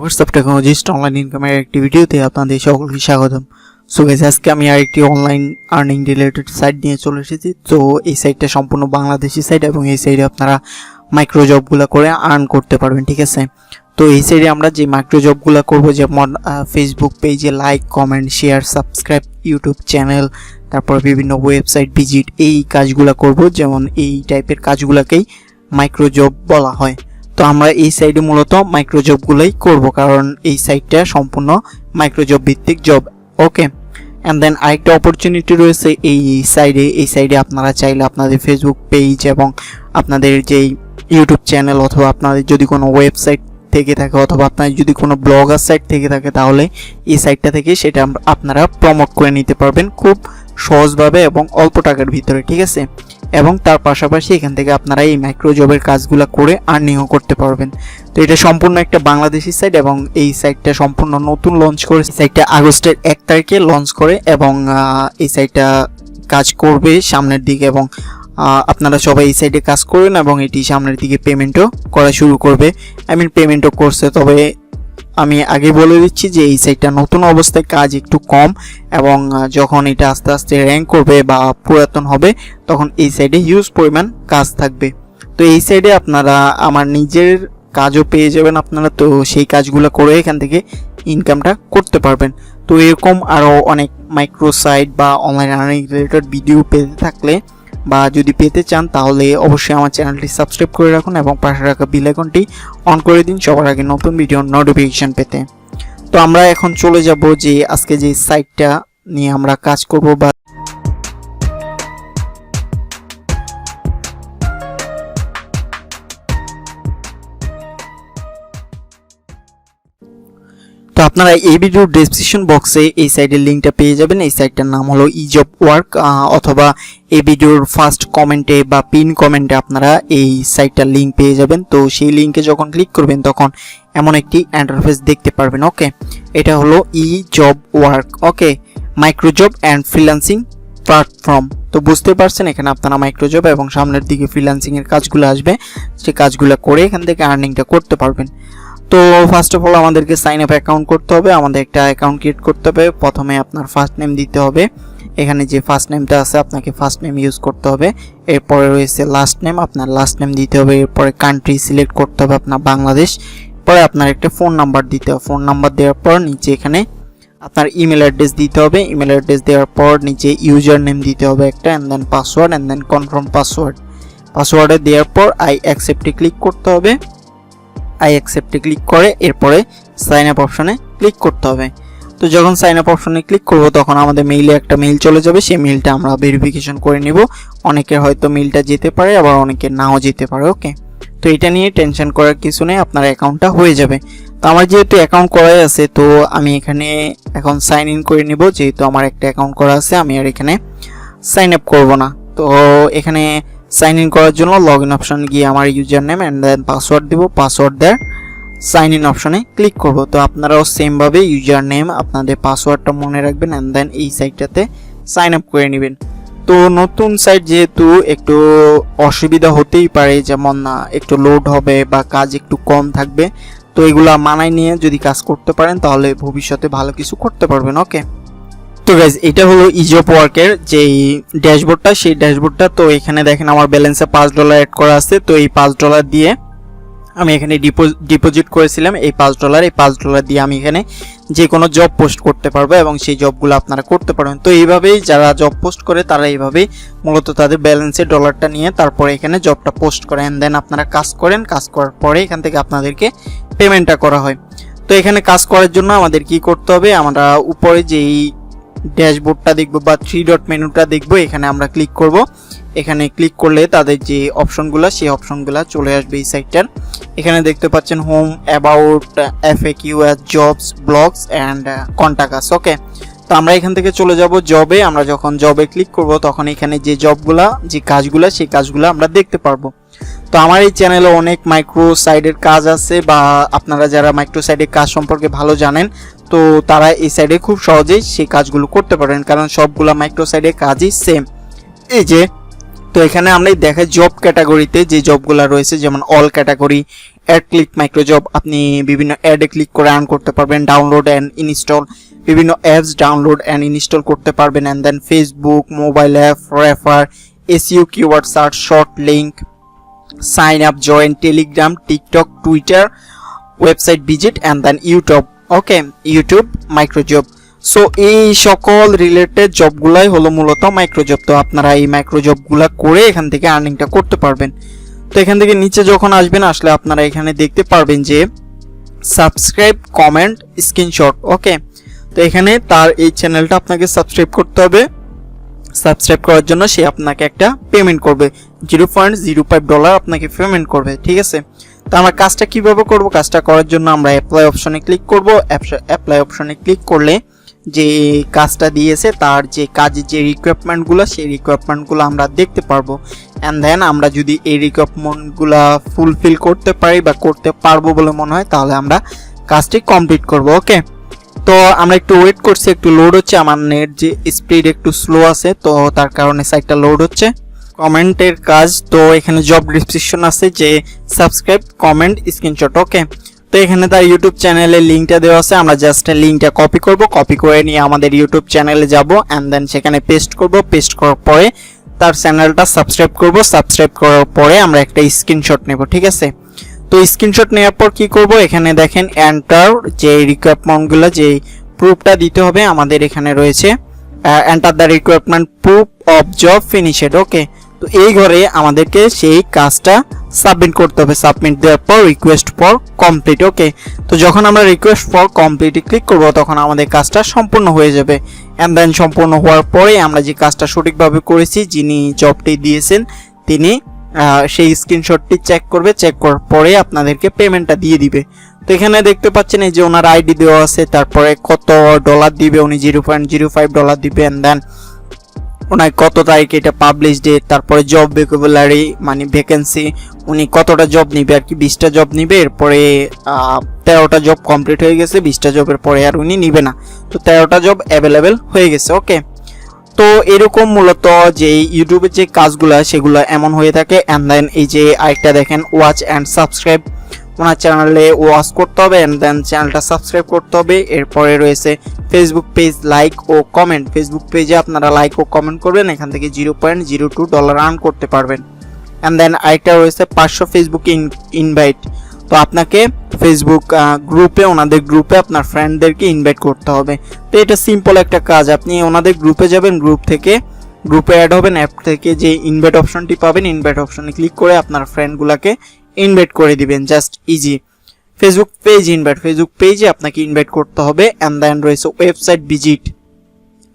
WhatsApp technologist online ইনকামের একটি ভিডিওতে আপনাদের সকলকে স্বাগতম। সো গাইস, আজকে আমি আরেকটি অনলাইন আর্নিং রিলেটেড সাইট নিয়ে চলে এসেছি। তো এই সাইটটা সম্পূর্ণ বাংলাদেশি সাইট এবং এই সাইটে আপনারা মাইক্রো জবগুলো করে আর্ন করতে পারবেন, ঠিক আছে। তো এই সাইটে আমরা যে মাইক্রো জবগুলো করবো, যেমন ফেসবুক পেজে like, comment, share, subscribe, YouTube channel, তারপর বিভিন্ন ওয়েবসাইট ভিজিট, এই কাজগুলো করব। যেমন এই টাইপের কাজগুলোকেই মাইক্রো জব বলা হয়। তো আমরা এই সাইডে মূলত মাইক্রো জবগুলোই করব, কারণ এই সাইটটা সম্পূর্ণ মাইক্রো জব ভিত্তিক জব। ওকে, অ্যান্ড দেন আরেকটা অপরচুনিটি রয়েছে এই সাইডে আপনারা চাইলে আপনাদের ফেসবুক পেজ এবং আপনাদের যেই ইউটিউব চ্যানেল অথবা আপনাদের যদি কোনো ওয়েবসাইট থেকে থাকে অথবা আপনাদের যদি কোনো ব্লগার সাইট থেকে থাকে, তাহলে এই সাইটটা থেকে সেটা আপনারা প্রমোট করে নিতে পারবেন খুব সহজভাবে এবং অল্প টাকার ভিতরে, ঠিক আছে। এবং তার পাশাপাশি এখান থেকে আপনারা এই মাইক্রো জবের কাজগুলো করে আর্নিংও করতে পারবেন। তো এটা সম্পূর্ণ একটা বাংলাদেশি সাইট এবং এই সাইটটা সম্পূর্ণ নতুন লঞ্চ করে। সাইটটা আগস্টের 1 তারিখে লঞ্চ করে এবং এই সাইটটা কাজ করবে সামনের দিকে এবং আপনারা সবাই এই সাইটে কাজ করবেন এবং এটি সামনের দিকে পেমেন্টও করা শুরু করবে। পেমেন্টও করছে, তবে আমি আগে বলে দিচ্ছি যে এই সাইটটা নতুন অবস্থায় কাজ একটু কম এবং যখন এটা আস্তে আস্তে র্যাঙ্ক করবে বা পুরাতন হবে তখন এই সাইডে হিউজ পরিমাণ কাজ থাকবে। তো এই সাইডে আপনারা আমার নিজের কাজও পেয়ে যাবেন আপনারা, তো সেই কাজগুলো করে এখান থেকে ইনকামটা করতে পারবেন। তো এরকম আরও অনেক মাইক্রো সাইট বা অনলাইন আর্নিং রিলেটেড ভিডিও পেতে থাকলে বা যদি পেতে চান তাহলে অবশ্যই আমার চ্যানেলটি সাবস্ক্রাইব করে রাখুন এবং পাশে রাখা বেল আইকনটি অন করে দিন সবার আগে নতুন ভিডিওর নোটিফিকেশন পেতে। তো আমরা এখন চলে যাব যে আজকে যে সাইটটা নিয়ে আমরা কাজ করব বা তো আপনারা এই ভিডিওর ডেসক্রিপশন বক্সে এই সাইটের লিঙ্কটা পেয়ে যাবেন। এই সাইটটার নাম হলো ইজব ওয়ার্ক, অথবা এই ভিডিওর ফার্স্ট কমেন্টে বা পিন কমেন্টে আপনারা এই সাইটটার লিঙ্ক পেয়ে যাবেন। তো সেই লিঙ্কে যখন ক্লিক করবেন তখন এমন একটি ইন্টারফেস দেখতে পারবেন। ওকে, এটা হলো ইজব work, okay, micro job and freelancing platform. তো বুঝতে পারছেন এখানে আপনারা মাইক্রো জব এবং সামনের দিকে ফ্রিল্যান্সিং এর কাজগুলো আসবে, সেই কাজগুলো করে এখান থেকে আর্নিংটা করতে পারবেন। তো ফার্স্ট অফ অল আমাদেরকে সাইন আপ অ্যাকাউন্ট করতে হবে, আমাদের একটা অ্যাকাউন্ট ক্রিয়েট করতে হবে। প্রথমে আপনার ফার্স্ট নেম দিতে হবে, এখানে যে ফার্স্ট নেমটা আছে আপনাকে ফার্স্ট নেম ইউজ করতে হবে। এরপরে রয়েছে লাস্ট নেম, আপনার লাস্ট নেম দিতে হবে। এরপরে কান্ট্রি সিলেক্ট করতে হবে আপনার বাংলাদেশ। পরে আপনার একটা ফোন নাম্বার দিতে হবে, ফোন নাম্বার দেওয়ার পর নিচে এখানে আপনার ইমেল অ্যাড্রেস দিতে হবে। ইমেল অ্যাড্রেস দেওয়ার পর নিচে ইউজার নেম দিতে হবে একটা, and then password, and then confirm password. পাসওয়ার্ডে দেওয়ার পর আই অ্যাকসেপ্টে ক্লিক করতে হবে। আই অ্যাকসেপ্টে ক্লিক করে এরপরে সাইন আপ অপশনে ক্লিক করতে হবে। তো যখন সাইন আপ অপশনে ক্লিক করব তখন আমাদের মেইলে একটা মেইল চলে যাবে, সেই মেইলটা আমরা ভেরিফিকেশন করে নিব। অনেকের হয়তো মেইলটা যেতে পারে, আবার অনেকের নাও যেতে পারে। ওকে, তো এটা নিয়ে টেনশন করার কিছু নেই, আপনার অ্যাকাউন্টটা হয়ে যাবে। তো আমার যেহেতু অ্যাকাউন্ট করাই আছে তো আমি এখানে এখন সাইন ইন করে নিব। যেহেতু আমার একটা অ্যাকাউন্ট করা আছে আমি আর এখানে সাইন আপ করব না। তো এখানে সাইন ইন করার জন্য লগ ইন অপশন গিয়ে আমার user name and then password দিব, পাসওয়ার্ড দেওয়ার সাইন ইন অপশনে ক্লিক করব। তো আপনারাও সেমভাবে ইউজার নেম আপনাদের পাসওয়ার্ডটা মনে রাখবেন অ্যান্ড দেন এই সাইটটাতে সাইন আপ করে নেবেন। তো নতুন সাইট যেহেতু একটু অসুবিধা হতেই পারে, যেমন একটু লোড হবে বা কাজ একটু কম থাকবে, তো এগুলা মানায় নিয়ে যদি কাজ করতে পারেন তাহলে ভবিষ্যতে ভালো কিছু করতে পারবেন। ওকে, তো গাইজ এটা হলো ইজব ওয়ার্কের যেই ড্যাশবোর্ডটা, সেই ড্যাশবোর্ডটা। তো এখানে দেখেন আমার ব্যালেন্সে $5 অ্যাড করা আছে। তো এই $5 দিয়ে আমি এখানে ডিপোজিট করেছিলাম এই $5। এই $5 দিয়ে আমি এখানে যে কোনো জব পোস্ট করতে পারবো এবং সেই জবগুলো আপনারা করতে পারবেন। তো এইভাবেই যারা জব পোস্ট করে তারা এইভাবেই মূলত তাদের ব্যালেন্সে ডলারটা নিয়ে তারপরে এখানে জবটা পোস্ট করেন, দেন আপনারা কাজ করেন। কাজ করার পরে এখান থেকে আপনাদেরকে পেমেন্টটা করা হয়। তো এখানে কাজ করার জন্য আমাদের কি করতে হবে, আমরা উপরে যেই ড্যাশবোর্ডটা দেখবো বা 3 ডট মেনুটা দেখবো, এখানে আমরা ক্লিক করব। এখানে ক্লিক করলে তাদের যে অপশনগুলো সেই অপশনগুলো চলে আসবে এই সাইটটার। এখানে দেখতে পাচ্ছেন home, about, FAQ, jobs, blogs and contact us. Okay, তো আমরা এখান থেকে চলে যাব জবে। আমরা যখন জবে ক্লিক করব তখন এখানে যে জবগুলা যে কাজগুলা সেই কাজগুলো আমরা দেখতে পারবো। তো আমার এই চ্যানেলে অনেক মাইক্রো সাইটের কাজ আছে, বা আপনারা যারা মাইক্রো সাইটের কাজ সম্পর্কে ভালো জানেন তো তারা এই সাইডে খুব সহজেই সেই কাজগুলো করতে পারেন, কারণ সবগুলা মাইক্রো সাইটের কাজই সেম। এই যে তো এখানে আমরা দেখাই জব ক্যাটাগরিতে যে জবগুলো রয়েছে, যেমন all category, ad click micro job, আপনি বিভিন্ন অ্যাডে ক্লিক করে আর্ন করতে পারবেন। ডাউনলোড অ্যান্ড ইনস্টল, বিভিন্ন অ্যাপস ডাউনলোড অ্যান্ড ইনস্টল করতে পারবেন। And then Facebook, mobile app, refer, SEO, keyword search, short link, sign up, join, Telegram, TikTok, Twitter, website visit, and then YouTube. Okay, YouTube micro job. So এই সকল related জবগুলাই হলো মূলত microjob. তো আপনারা এই মাইক্রোজবগুলা করে এখান থেকে আর্নিংটা করতে পারবেন। তো এখান থেকে নিচে যখন আসবেন, আসলে আপনারা এখানে দেখতে পারবেন যে সাবস্ক্রাইব, কমেন্ট, স্ক্রিনশট। ওকে, তো এখানে তার এই চ্যানেলটা আপনাকে সাবস্ক্রাইব করতে হবে। সাবস্ক্রাইব করার জন্য সে আপনাকে একটা পেমেন্ট করবে, $0.05 আপনাকে পেমেন্ট করবে। ঠিক আছে, তো আমরা কাজটা কিভাবে করব? কাজটা করার জন্য আমরা অ্যাপ্লাই অপশনে ক্লিক করব। অ্যাপ্লাই অপশনে ক্লিক করলে যে কাজটা দিয়েছে তার যে কাজের যে রিকোয়ারমেন্টগুলো, সেই রিকোয়ারমেন্টগুলো আমরা দেখতে পারবো। অ্যান্ড দেন আমরা যদি এই রিকোয়ারমেন্টগুলো ফুলফিল করতে পারি বা করতে পারবো বলে মনে হয়, তাহলে আমরা কাজটি কমপ্লিট করব। ওকে, তো আমরা একটু ওয়েট করছি, একটু লোড হচ্ছে। আমার নেট যে স্পিড একটু স্লো আছে, তো তার কারণে সাইটটা লোড হচ্ছে। কমেন্টের কাজ, তো এখানে জব ডিসক্রিপশন আছে যে সাবস্ক্রাইব, কমেন্ট, স্ক্রিনশট। ওকে, তো এখানে তার ইউটিউব চ্যানেলের লিঙ্কটা দেওয়া আছে। আমরা জাস্ট লিঙ্কটা কপি করব, কপি করে নিয়ে আমাদের ইউটিউব চ্যানেলে যাব, অ্যান্ড দেন সেখানে পেস্ট করব। পেস্ট করার পরে তার চ্যানেলটা সাবস্ক্রাইব করব। সাবস্ক্রাইব করার পরে আমরা একটা স্ক্রিনশট নেব। ঠিক আছে, তো স্ক্রিনশট নেওয়ার পর কি করব? এখানে দেখেন এন্টার যে রিকোয়ারমেন্টগুলো, যে প্রুফটা দিতে হবে আমাদের এখানে রয়েছে, enter the requirement proof of job finished. Okay, তো এই ঘরে আমাদেরকে সেই কাজটা সাবমিট করতে হবে। সাবমিট দেওয়ার পর রিকোয়েস্ট ফর কমপ্লিট। ওকে, তো যখন আমরা রিকোয়েস্ট ফর কমপ্লিটে ক্লিক করব, তখন আমাদের কাজটা সম্পূর্ণ হয়ে যাবে। অ্যান্ড দেন সম্পূর্ণ হওয়ার পরে আমরা যে কাজটা সঠিকভাবে করেছি, যিনি জবটি দিয়েছেন তিনি সেই স্ক্রিনশটটি চেক করবে। চেক করার পরে আপনাদেরকে পেমেন্টটা দিয়ে দিবে। তো এখানে দেখতে পাচ্ছেন এই যে ওনার আইডি দেওয়া আছে, তারপরে কত ডলার দিবে উনি, $0.05 দিবে। অ্যান্ড দেন ওনার কত তারিখে এটা পাবলিশ ডেট, তারপরে জব ভোকাবুলারি মানে ভ্যাকেন্সি, উনি কতটা জব নিবে আর কি, 20টা জব নিবে। এরপরে 13টা জব কমপ্লিট হয়ে গেছে, 20টা জবের পরে আর উনি নিবে না। তো 13টা জব অ্যাভেলেবেল হয়ে গেছে। ওকে, তো এরকম মূলত যে ইউটিউবের যে কাজগুলো সেগুলো এমন হয়ে থাকে। অ্যান্ড দেন এই যে আরেকটা দেখেন ওয়াচ অ্যান্ড সাবস্ক্রাইব, ওনার চ্যানেলে ওয়াচ করতে হবে, অ্যান্ড দেন চ্যানেলটা সাবস্ক্রাইব করতে হবে। এরপরে রয়েছে ফেসবুক পেজ লাইক ও কমেন্ট, ফেসবুক পেজে আপনারা লাইক ও কমেন্ট করবেন, এখান থেকে $0.02 আর্ন করতে পারবেন। অ্যান্ড দেন আরেকটা রয়েছে 500 ফেসবুক ইনভাইট, তো আপনাকে ফেসবুক গ্রুপে, ওনাদের গ্রুপে আপনার ফ্রেন্ডদেরকে ইনভাইট করতে হবে। তো এটা সিম্পল একটা কাজ, আপনি ওনাদের গ্রুপে যাবেন, গ্রুপ থেকে গ্রুপে অ্যাড হবেন, অ্যাপ থেকে যে ইনভাইট অপশনটি পাবেন, ইনভাইট অপশনে ক্লিক করে আপনার ফ্রেন্ডগুলোকে ইনভাইট করে দিবেন। Just easy. Facebook page invite, Facebook পেজে আপনাকে ইনভাইট করতে হবে। অ্যান্ড দেন রয়েছে ওয়েবসাইট ভিজিট,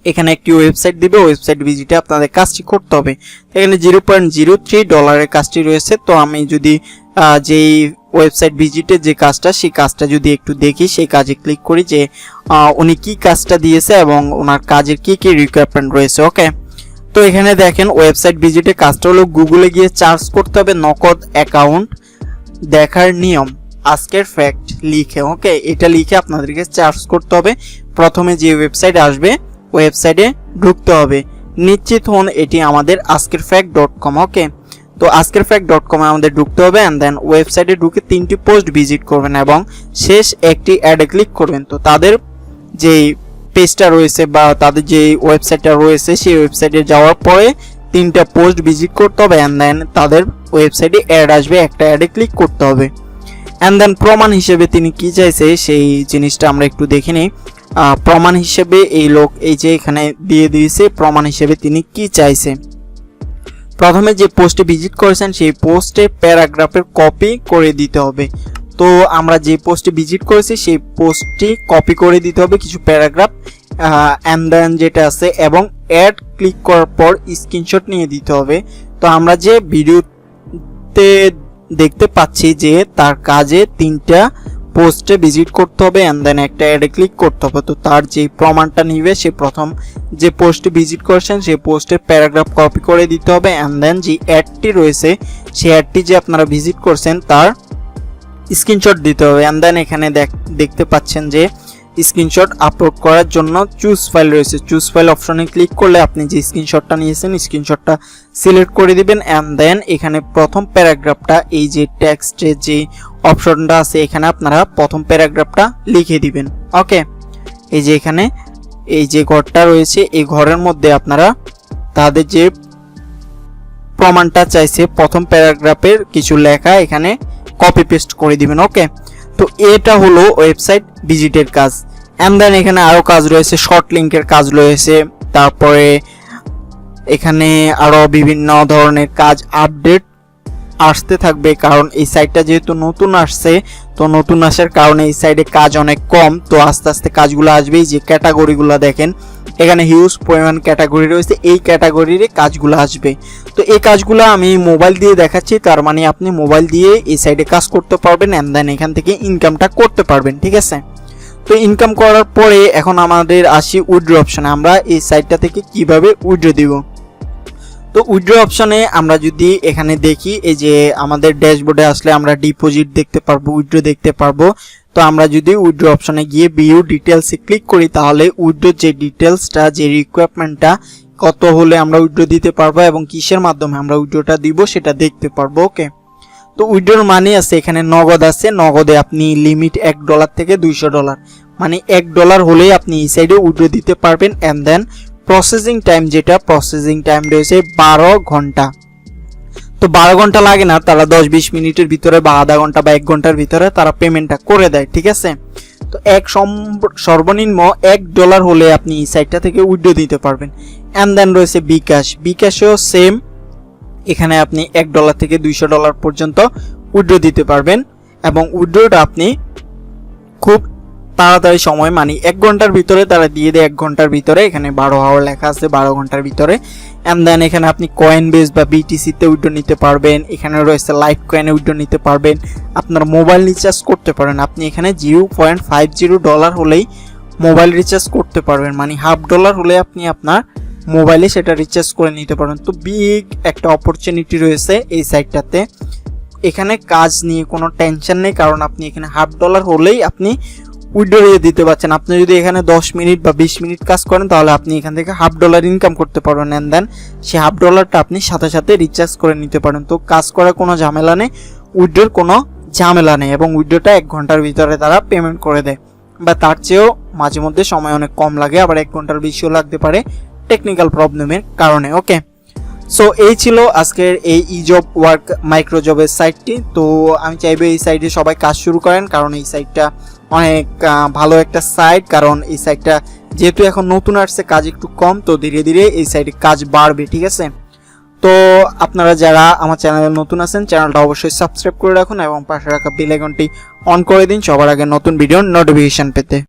এখানে একটি ওয়েবসাইট দিবে, ওয়েবসাইট ভিজিটে আপনাদের কাজটি করতে হবে। এখানে $0.03 কাজটি রয়েছে। তো আমি যদি যেই ওয়েবসাইট ভিজিটের যে কাজটা, সেই কাজটা যদি একটু দেখি, সেই কাজে ক্লিক করি যে উনি কি কাজটা দিয়েছে এবং ওনার কাজের কি কি রিকোয়ারমেন্ট রয়েছে। ওকে, তো এখানে দেখেন ওয়েবসাইট ভিজিটে কাজটা হলো গুগলে গিয়ে সার্চ করতে হবে নগদ অ্যাকাউন্ট দেখার নিয়ম আজকের ফ্যাক্ট লিখে। ওকে, এটা লিখে আপনাদেরকে সার্চ করতে হবে। প্রথমে যে ওয়েবসাইট আসবে ওয়েবসাইটে ঢুকতে হবে। নিশ্চিত হন এটি আমাদের askerfact.com। ওকে, তো askerfact.com এ আমাদের ঢুকতে হবে। অ্যান্ড দেন ওয়েবসাইটে ঢুকে 3টি পোস্ট ভিজিট করবেন এবং শেষ একটি অ্যাডে ক্লিক করবেন। তো তাদের যেই পেজটা রয়েছে বা তাদের যে ওয়েবসাইটটা রয়েছে, সেই ওয়েবসাইটে যাওয়ার পরে 3টা পোস্ট ভিজিট করতে হবে। অ্যান্ড দেন তাদের ওয়েবসাইটে অ্যাড আসবে, একটা অ্যাডে ক্লিক করতে হবে। অ্যান্ড দেন প্রমাণ হিসেবে তিনি কি চাইছে সেই জিনিসটা আমরা একটু দেখে নিই। প্রমাণ হিসেবে এই লোক এই যে এখানে দিয়ে দিয়েছে, প্রমাণ হিসেবে তিনি কি চাইছে। প্রথমে যে পোস্টে ভিজিট করেছেন সেই পোস্টে প্যারাগ্রাফের কপি করে দিতে হবে। তো আমরা যে পোস্টে ভিজিট করেছি সেই পোস্টটি কপি করে দিতে হবে, কিছু প্যারাগ্রাফ। অ্যান্ড দেন যেটা আছে এবং অ্যাড ক্লিক করার পর স্ক্রিনশট নিয়ে দিতে হবে। তো আমরা যে ভিডিওতে দেখতে পাচ্ছি যে তার কাজে 3টা পোস্টে ভিজিট করতে হবে, অ্যান্ড দেন একটা অ্যাডে ক্লিক করতে হবে। তো তার যে প্রমাণটা নিবে, সে প্রথম যে পোস্টে ভিজিট করেছেন সেই পোস্টের প্যারাগ্রাফ কপি করে দিতে হবে। অ্যান্ড দেন যে অ্যাডটি রয়েছে সেই অ্যাডটি যে আপনারা ভিজিট করছেন তার স্ক্রিনশট দিতে হবে। অ্যান্ড দেন এখানে দেখতে পাচ্ছেন যে স্ক্রিনশট আপলোড করার জন্য চুজ ফাইল রয়েছে, চুজ ফাইল অপশনে ক্লিক করলে আপনি যে স্ক্রিনশটটা নিয়েছেন স্ক্রিনশটটা সিলেক্ট করে দিবেন অ্যান্ড দেন এখানে প্রথম প্যারাগ্রাফটা এই যে টেক্সটে যে অপশনটা আছে এখানে আপনারা প্রথম প্যারাগ্রাফটা লিখে দিবেন। ওকে, এই যে এখানে এই যে ঘরটা রয়েছে এই ঘরের মধ্যে আপনারা তাদের যে প্রমাণটা চাইছে প্রথম প্যারাগ্রাফের কিছু লেখা এখানে কপি পেস্ট করে দিবেন। ওকে, তো এটা হলো ওয়েবসাইট ভিজিটের কাজ। এন্ড দেন এখানে আরো কাজ রয়েছে, শর্ট লিংকের কাজ রয়েছে, তারপরে এখানে আরো বিভিন্ন ধরনের কাজ আপডেট আসতে থাকবে, কারণ এই সাইটটা যেহেতু নতুন আসছে তো নতুন আসার কারণে এই সাইডে কাজ অনেক কম, তো আস্তে আস্তে কাজগুলো আসবেই। যে ক্যাটাগরিগুলো দেখেন এখানে হিউজ পরিমাণ ক্যাটাগরি রয়েছে, এই ক্যাটাগরির কাজগুলো আসবে। তো এই কাজগুলো আমি মোবাইল দিয়ে দেখাচ্ছি, তার মানে আপনি মোবাইল দিয়ে এই সাইডে কাজ করতে পারবেন অ্যান্ড দেন এখান থেকে ইনকামটা করতে পারবেন। ঠিক আছে, তো ইনকাম করার পরে এখন আমাদের আসি উইথড্র অপশনে, আমরা এই সাইটটা থেকে কিভাবে উইথড্র দিব। তো উইথড্র অপশনে আমরা যদি এখানে দেখি এই যে আমাদের ড্যাশবোর্ডে আসলে আমরা ডিপোজিট দেখতে পারবো, উইথড্র দেখতে পারবো। তো আমরা যদি উইথড্র অপশনে গিয়ে ভিউ ডিটেলসে ক্লিক করি তাহলে উইথড্র যে ডিটেলসটা যে রিকোয়ারমেন্টটা কত হলে আমরা উইথড্র দিতে পারবো এবং কিসের মাধ্যমে আমরা উইথড্রটা দিব সেটা দেখতে পারবো। ওকে, তো উইথড্রর মানে আছে এখানে নগদ আছে, নগদে আপনি লিমিট $1 থেকে $200, মানে $1 হলেই আপনি এই সাইডে উইথড্র দিতে পারবেন। অ্যান্ড দেন প্রসেসিং টাইম, যেটা প্রসেসিং টাইম রয়েছে 12 ঘন্টা। তো 12 ঘন্টা লাগে না, তারা 10-20 মিনিটের ভিতরে বা আধা ঘন্টা বা 1 ঘন্টার ভিতরে তারা পেমেন্টটা করে দেয়। ঠিক আছে, তো সর্বনিম্ন $1 হলে আপনি এই সাইটটা থেকে উইথড্র দিতে পারবেন। অ্যান্ড দেন রয়েছে বিকাশ, বিকাশেও সেম, এখানে আপনি $1 থেকে $200 পর্যন্ত উইথড্র দিতে পারবেন এবং উইথড্রটা আপনি খুব তাড়াতাড়ি সময়, মানে 1 ঘন্টার ভিতরে তারা দিয়ে দেয়। 1 ঘন্টার ভিতরে এখানে 12 আওয়ার লেখা আছে, 12 ঘন্টার ভিতরে। অ্যান্ড দেন এখানে আপনি কয়েন বেস বা বিটিসিতে উইথড্র নিতে পারবেন, এখানে রয়েছে লাইট কয়েনে উইথড্র নিতে পারবেন, আপনার মোবাইল রিচার্জ করতে পারেন। আপনি এখানে $0.50 হলেই মোবাইল রিচার্জ করতে পারবেন, মানে $0.50 হলে আপনি আপনার মোবাইলে সেটা রিচার্জ করে নিতে পারেন। তো বিগ একটা অপরচুনিটি রয়েছে এই সাইটটাতে, এখানে কাজ নিয়ে কোনো টেনশন নেই, কারণ আপনি এখানে $0.50 হলেই আপনি উইথড্র দিতে পারছেন। আপনি যদি এখানে 10 মিনিট বা 20 মিনিট কাজ করেন তাহলে আপনি এখান থেকে $0.50 ইনকাম করতে পারবেন। অ্যান্ড দেন সেই $0.50টা আপনি সাথে সাথে রিচার্জ করে নিতে পারেন। তো কাজ করার কোনো ঝামেলা নেই, উইথড্রর কোনো ঝামেলা নেই, এবং উইথড্রটা 1 ঘন্টার ভিতরে তারা পেমেন্ট করে দেয়, বা তার চেয়েও মাঝে মধ্যে সময় অনেক কম লাগে, আবার 1 ঘন্টার বেশিও লাগতে পারে টেকনিক্যাল প্রবলেমের কারণে। ওকে, সো এই ছিল আজকের এই ইজব ওয়ার্ক মাইক্রো জবের সাইটটি। তো আমি চাইবো এই সাইটে সবাই কাজ শুরু করেন, কারণ এই সাইটটা অনেক ভালো একটা সাইট, কারণ এই সাইটটা যেহেতু এখন নতুন আসছে কাজ একটু কম, তো ধীরে ধীরে এই সাইটে কাজ বাড়বে। ঠিক আছে, তো আপনারা যারা আমার চ্যানেলে নতুন আছেন চ্যানেলটা অবশ্যই সাবস্ক্রাইব করে রাখুন এবং পাশে রাখা বেল আইকনটি অন করে দিন সবার আগে নতুন ভিডিওর নোটিফিকেশন পেতে।